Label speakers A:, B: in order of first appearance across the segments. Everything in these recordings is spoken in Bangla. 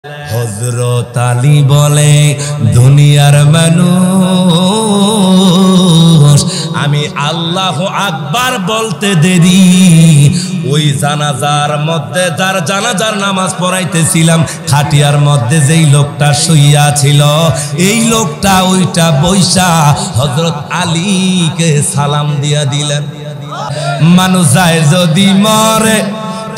A: হযরত আলী বলে দুনিয়ার মানুষ আমি আল্লাহু আকবার বলতে দেরি ওই জানাজার মধ্যে যার জানাজার নামাজ পড়াইতেছিলাম খাটিয়ার মধ্যে যেই লোকটা শুইয়া ছিল এই লোকটা ওইটা বৈশা হযরত আলীকে সালাম দিয়া দিলেন। মানুষ যায় যদি মরে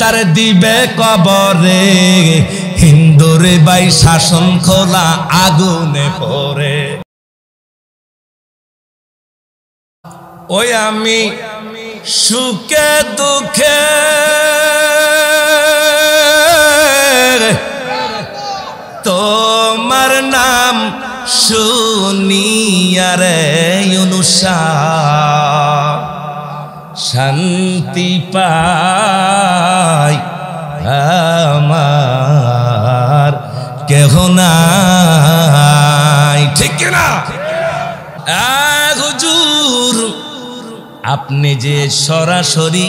A: তার দিবে কবরে হিন্দুরে বাই শাসন খোলা আগুনে পড়ে। ওই আমি সুখে দুঃখে তোমার নাম শুনিয়া রে ইউনুসা শান্তি পাই আমার কেহ নাই। ঠিক না হুজুর আপনি যে সরাসরি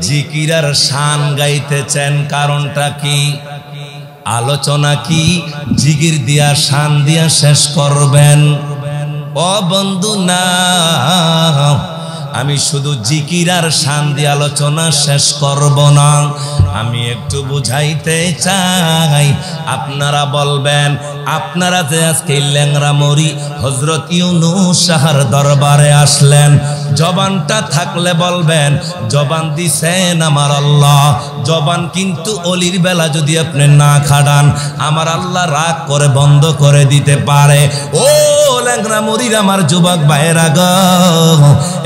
A: জিকিরার শান গাইতেছেন কারণটা কি? আলোচনা কি জিকির দিয়া শান দিয়া শেষ করবেন? ও বন্ধু না, আমি শুধু জিকির আর শান দিয়ে আলোচনা শেষ করব না, আমি একটু বুঝাইতে চাই। আপনারা বলবেন আপনারা যে আজকে ল্যাংরা মরি হযরত ইউনুস শাহর দরবারে আসলেন, জবানটা থাকলে বলবেন জবান দিছেন আমার আল্লাহ। জবান কিন্তু অলির বেলা যদি আপনি না খাড়ান আমার আল্লাহ রাগ করে বন্ধ করে দিতে পারে। ও ল্যাংরা মরির আমার যুবক ভাইয়েরা গো,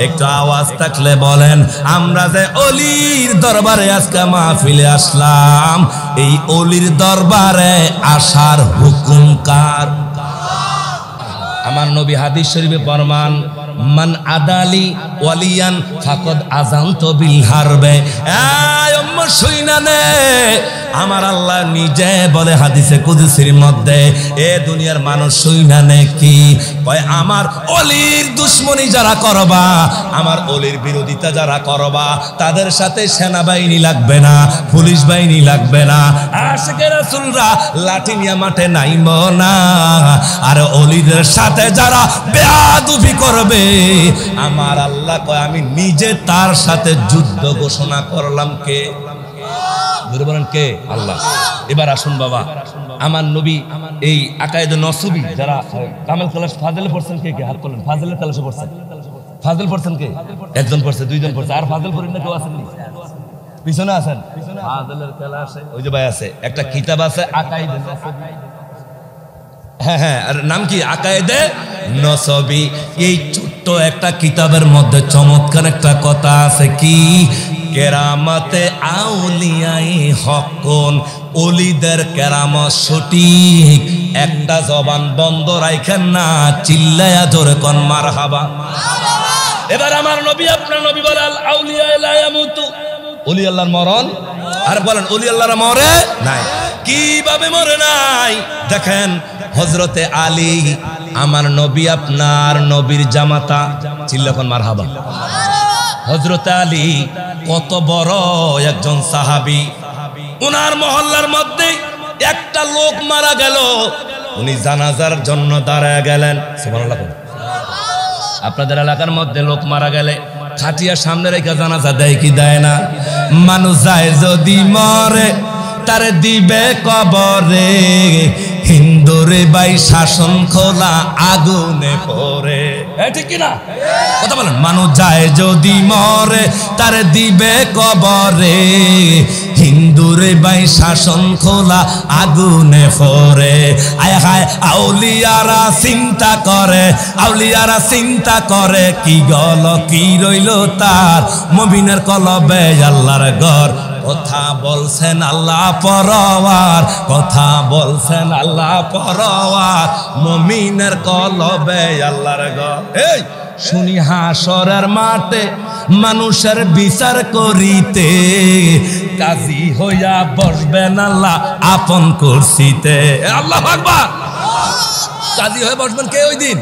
A: একটু আওয়াজ থাকলে বলেন আমরা যে অলির দরবারে আজকে মাহফিলে আসলাম, এই অলির দরবারে আসার হুকুম কার? আমার নবী হাদিস শরীফে ফরমান মান আদালি ওয়ালিয়ান ফাকাদ আযানতু বিল হারবে। এই উম্মত শুইনা নে, আমার আল্লাহ নিজে বলে হাদিসে কুদসির মধ্যে, এ দুনিয়ার মানুষ শুইনা নে কি কয়, আমার অলির দুশমনি যারা করবা, আমার অলির বিরোধিতা যারা করবা তাদের সাথে সেনাবাহিনী লাগবে না, পুলিশ বাহিনী লাগবে না, আশিকে রাসূলরা লাঠি নিয়ে মাঠে নাইব না। আর অলিদের সাথে যারা বেয়াদবি করবে আমার আল্লাহ কয় আমি নিজে তার সাথে যুদ্ধ ঘোষণা করলাম। কে বলেন কে? আল্লাহ। এবার আসুন বাবা, আমার নবী এই আকায়েদ নসবী যারা কামেল ক্লাস ফাজেলে পড়ছেন কে কে হাত তোলেন? ফাজেলের ক্লাসে পড়ছেন? ফাজেল পড়ছেন কে? একজন পড়ছে, দুইজন পড়ছে, আর ফাজেল পড়েন না কেউ আছেন? পিছনে আছেন ফাজেলের ক্লাসে ওই যে ভাই আছে, একটা কিতাব আছে আকায়েদ নসবী। হ্যাঁ হ্যাঁ, আর নাম কি? আকায়েদে নসবী। এই ছোট্ট একটা কিতাবের মধ্যে চমৎকার একটা কথা আছে, কি কেরামতে আউলিয়াই হকন, অলিদের কেরামত সঠিক। একটা জবান বন্ধ রাখেন না, চিল্লায়া জোরে কোন মারহাবা। এবার আমার নবী আপনার নবী বলে আল আউলিয়া লা ইয়ামুতু, ওলি আল্লাহর মরণ। আর বলেন ওলি আল্লাহর মরে নাই। কিভাবে মরে নাই? দেখেন হযরতে আলী আমার নবী আপনার নবীর জামাতা, চিল্লাখন মারহাবা। হযরতে আলী কত বড় একজন সাহাবী, উনার মহল্লার মধ্যে একটা লোক মারা গেল, উনি জানাজার জন্য দাঁড়ায় গেলেন। সুবহানাল্লাহ। আপনাদের এলাকার মধ্যে লোক মারা গেলে খাটিয়া সামনে রেখে জানাজা দেয় কি দেয় না? মানুষ যায় যদি মরে তার দিবে কবরে হিন্দুরে বাই শাসন খোলা আগুনে পড়ে। ঠিক কিনা কথা বলেন? মানুষ যায় যদি মরে তার দিবে কবরে হিন্দুরে বাই শাসন খোলা আগুনে পড়ে। আয় হায় আউলিয়ারা চিন্তা করে, আউলিয়ারা চিন্তা করে কি গল কি রইল তার, মুমিনের কলবে আল্লাহর ঘর। কথা বলছেন আল্লাহ পরওয়ার, কথা বলছেন আল্লাহ পরওয়ার, মুমিনের কলবে আল্লাহর ঘর। এই শুনি হাসরের মাঠে মানুষের বিচার করিতে, কাজী হইয়া বসবেন আল্লাহ আপন কুরসিতে। আল্লাহু আকবার। কাজী হয়ে বসবেন কে ওই দিন?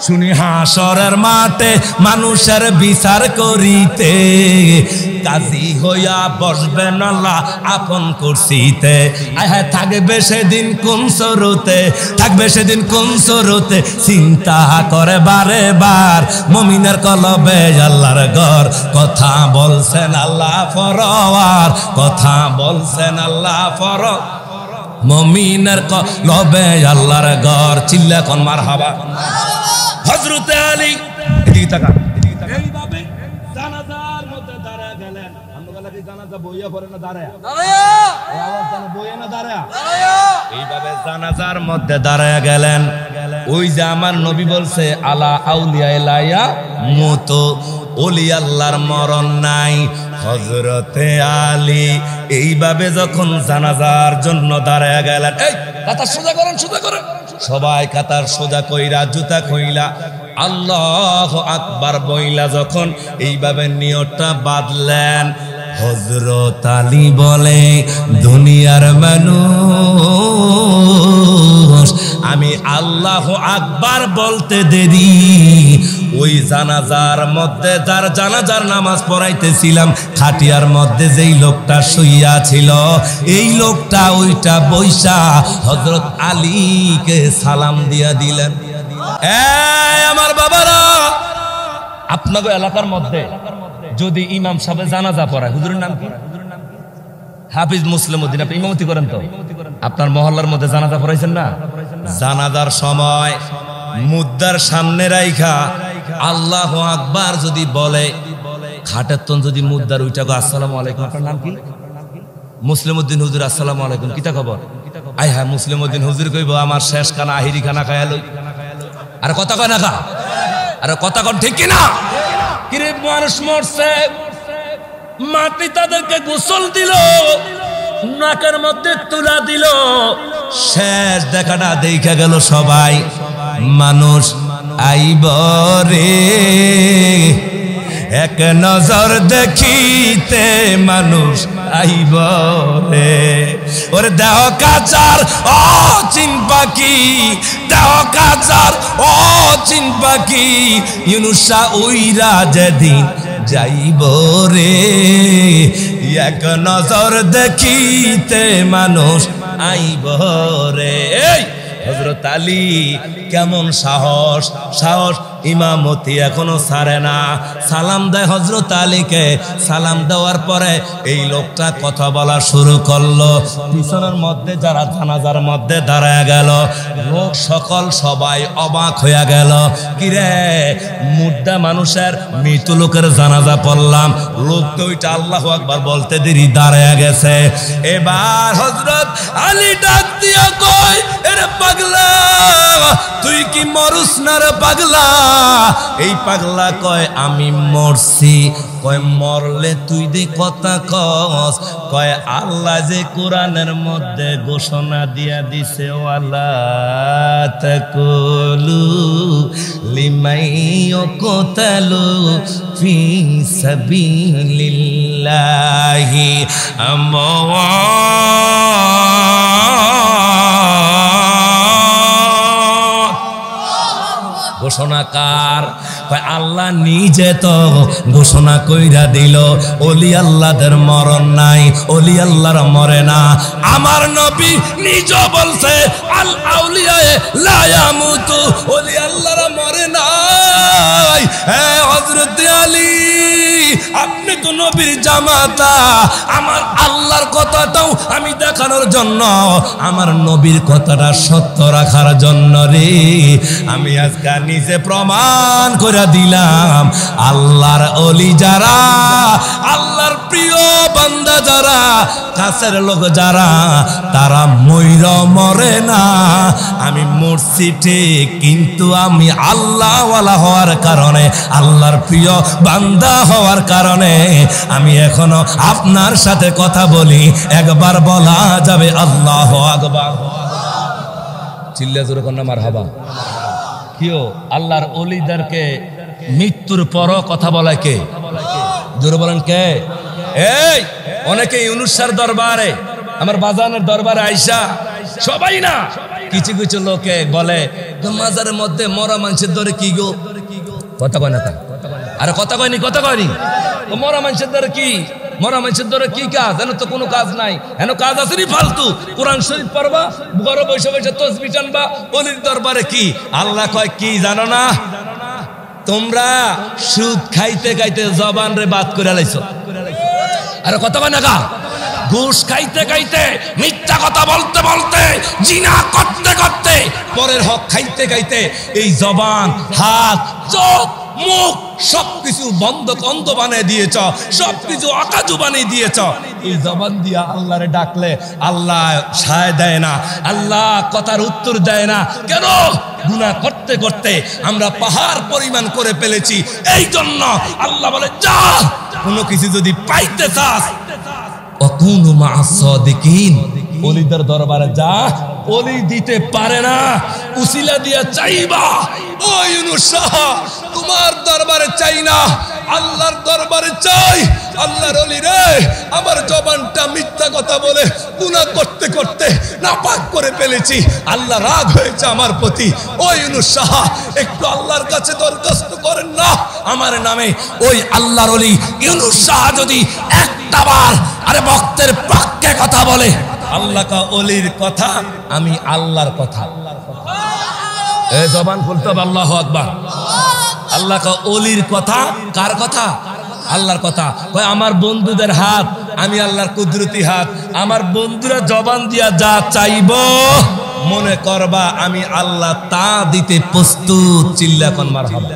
A: শুনি হাসরের মাঠে মানুষের বিচার করিতে কাজী হইয়া বসবেন আল্লাহ আপন কুরসিতে। আয় হায় থাকবে সেদিন কোন সরতে, থাকবে সেদিন কোন সরতে, চিন্তা করে বারে বার মুমিনের কলবে আল্লাহর ঘর। কথা বলছেন আল্লাহ ফরওয়ার, কথা বলছেন আল্লাহ ফরওয়ার, মুমিনের কলবে আল্লাহর ঘর। চিল্লা কোন মারহাবা। হযরতে আলী এদিকে তাকা, এইভাবে জানাজার মধ্যে দাঁড়ায় গেলেন। আমরা কি জানাজা বইয়া পড়ে না দাঁড়ায়? দাঁড়ায়া। এই আওয়াজ জানা বইয়া না দাঁড়ায়া? দাঁড়ায়া। এইভাবে জানাজার মধ্যে দাঁড়ায় গেলেন। ওই যে আমার নবী বলছে আলা আউলিয়া ইলাইয়া মুতু, ওলি আল্লাহর মরণ নাই। হযরতে আলী এইভাবে যখন জানাজার জন্য দাঁড়ায় গেলেন, এই কাতার সোজা করেন, সোজা করেন। সবাই কাতার সোজা কইরা জুতা কইলা আল্লাহু আকবার বইলা যখন এইভাবে নিয়তটা বাঁধলেন, হযরত আলী বলে দুনিয়ার মানুষ আমি আল্লাহু আকবার বলতে দেরি, ওই জানাজার মধ্যে যার জানাজার নামাজ পড়াইতেছিলাম খাটিয়ার মধ্যে যেই লোকটা শুইয়া ছিল, এই লোকটা ওইটা বৈশা হযরত আলীকে সালাম দিয়া দিলেন। আমার বাবারা, আপনাদের এলাকার মধ্যে যদি ইমাম সাহেব জানাজা পড়ায়, হুজুরের নাম কি? হাফিজ মুসলিম উদ্দিন, আপনি ইমামতি করেন তো? আপনার মহল্লার মধ্যে জানাজা পড়াইছেন না? জানাজার সময় মুদ্দার সামনে রাইখা আল্লাহু আকবার যদি বলে, খাটের তন যদি মুদ্দার উইটা গো আসসালামু আলাইকুম, আপনার নাম কি? মুসলিম উদ্দিন হুজুর, আসসালামু আলাইকুম, কিতা খবর? আয় হ্যাঁ, মুসলিম উদ্দিন হুজুর কইব আমার শেষ খানা আহিরি খানা খায়া লই। আর কথা কয় না খা, আর কথা কন ঠিক কিনা? কিরে মানুষ মরছে, মাটি তাদেরকে গোসল দিল, নাকের মধ্যে তুলা দিল, শেষ দেখাটা দেখা গেল সবাই। মানুষ আইব রে এক নজর দেখিতে, মানুষ আইব রে। ওরে দেহ কাচার ও চিন পাখি, দেহ কাচার ও চিন পাখি, ইউনুসা উইরা যেদিন যাইব রে, এক নজর দেখিতে মানুষ আইব রে। হযরত আলী কেমন সাহস, সাহস ইমামতি এখনো ছাড়ে না। সালাম দেয় হযরত আলীকে, সালাম দেওয়ার পরে এই লোকটা কথা বলা শুরু করলো। পিছনের মধ্যে যারা জানাজার মধ্যে দাঁড়ায় গেল, লোক সকল সবাই অবাক হইয়া গেল। কিরে মুর্দা মানুষের, মৃত লোকের জানাজা পড়লাম, লোক তো ওইটা আল্লাহু আকবার বলতে দেরি দাঁড়ায় গেছে। এবার হযরত আলী ডাক দিয়া কয়, এরে পাগলা তুই কি মরুস না রে পাগলা? এই পাগলা কয় আমি মরছি। কয় মরলে তুই দে কথা কস। কয় আল্লাহ যে কোরআনের মধ্যে ঘোষণা দিয়া দিছে, ওয়ালা তাকুলু লিমাই ইয়াকতালু ফি সাবিলিল্লাহি ঘোষণাকার। আল্লাহ নিজে তো ঘোষণা কইরা দিল, ওলি আল্লাহদের মরণ নাই, ওলি আল্লাহর মরে না। আমার নবী নিজে বলছে আল আউলিয়া লা ইয়ামুতু, ওলি আল্লাহর মরে নাই। হ্যাঁ হযরত আলী, আপনি তো নবীর জামাতা, আমার আল্লাহর কথাটাও আমি দেখানোর জন্য, আমার নবীর কথাটা সত্য রাখার জন্য রে, আমি আজকে নিজে প্রমাণ করে দিলাম আল্লাহর ওলি যারা, আল্লাহর প্রিয় বান্দা যারা, কাছের লোক যারা, তারা মইর মরে না। আমি মরছি ঠিক, কিন্তু আমি আল্লাহওয়ালা হওয়ার কারণে, আল্লাহর প্রিয় বান্দা হওয়ার কারণে আমি এখনো আপনার সাথে কথা বলি। একবার বলা যাবে আল্লাহু আকবার। চিল্লা জোরে কন্যা মারহাবা। কিও আল্লাহর ওলিদেরকে মৃত্যুর পরও কথা বলায় কে? জোরে বলেন কে? এই অনেকে ইউনুস স্যার দরবারে, আমার বাজানের দরবারে আইসা সবাই না, কিছু কিছু লোকে বলে মাজারের মধ্যে মরা মানুষের ধরে কি গো, কথা কয় না তা, আরে কথা কয়নি মরা মানুষের ধরে কি, মরা মানুষের ধরে কি কাজ? এন তো কোনো কাজ নাই, এন কাজ আছে নি ফালতু। কোরআন শরীফ পড়বা, ঘরে বসে বসে তসবিহ টানবা, ওলির দরবারে কি? আল্লাহ কয় কি জানো না? তোমরা সুদ খাইতে খাইতে জবান রে বাদ করে লাইছো। আরে কথা কয় না কা? ঘুষ খাইতে খাইতে, মিথ্যা কথা বলতে বলতে, জিনা করতে করতে, পরের হক খাইতে খাইতে এই জবান, হাত, চোখ, মুখ সবকিছু বন্ধ অন্ধ বানিয়ে দিয়েছ, সবকিছু অকাজু বানিয়ে দিয়েছ। এই জবান দিয়া আল্লাহরে ডাকলে আল্লাহ সায় দেয় না, আল্লাহ কথার উত্তর দেয় না। কেন? গুনাহ করতে করতে আমরা পাহাড় পরিমাণ করে ফেলেছি। এই জন্য আল্লাহ বলে যা, কোনো কিছু যদি পাইতে চাস অকুনু মা'আস সাদিকিন, ওলিদের দরবারে যা, ওলি দিতে পারে না, উসিলা দিয়া চাইবা। ও ইউনুস শাহ, তোমার দরবারে চাই না, আল্লাহর দরবারে চাই। আল্লাহর ওলি রে, আমার জবানটা মিথ্যা কথা বলে গুনাহ করতে করতে নাপাক করে ফেলেছি, আল্লাহ রাগ হয়েছে আমার প্রতি। ও ইউনুস শাহ, একটু আল্লাহর কাছে দরখাস্ত করেন না আমার নামে। ওই আল্লাহর ওলি ইউনুস শাহ যদি একটা বার আরে ভক্তের পক্ষে কথা বলে, আল্লাহ কা ওলির কথা, আমি আল্লাহর কথা। এই জবান খুলতে হবে, আল্লাহু আকবার। আল্লাহ কা ওলির কথা, কার কথা? আল্লাহর কথা। কয় আমার বন্ধুদের হাত, আমি আল্লাহর কুদরতি হাত। আমার বন্ধুরা জবান দিয়া যা চাইবো মনে করবা আমি আল্লাহ তা দিতে প্রস্তুত। চিল্লা কোন মারহাবা।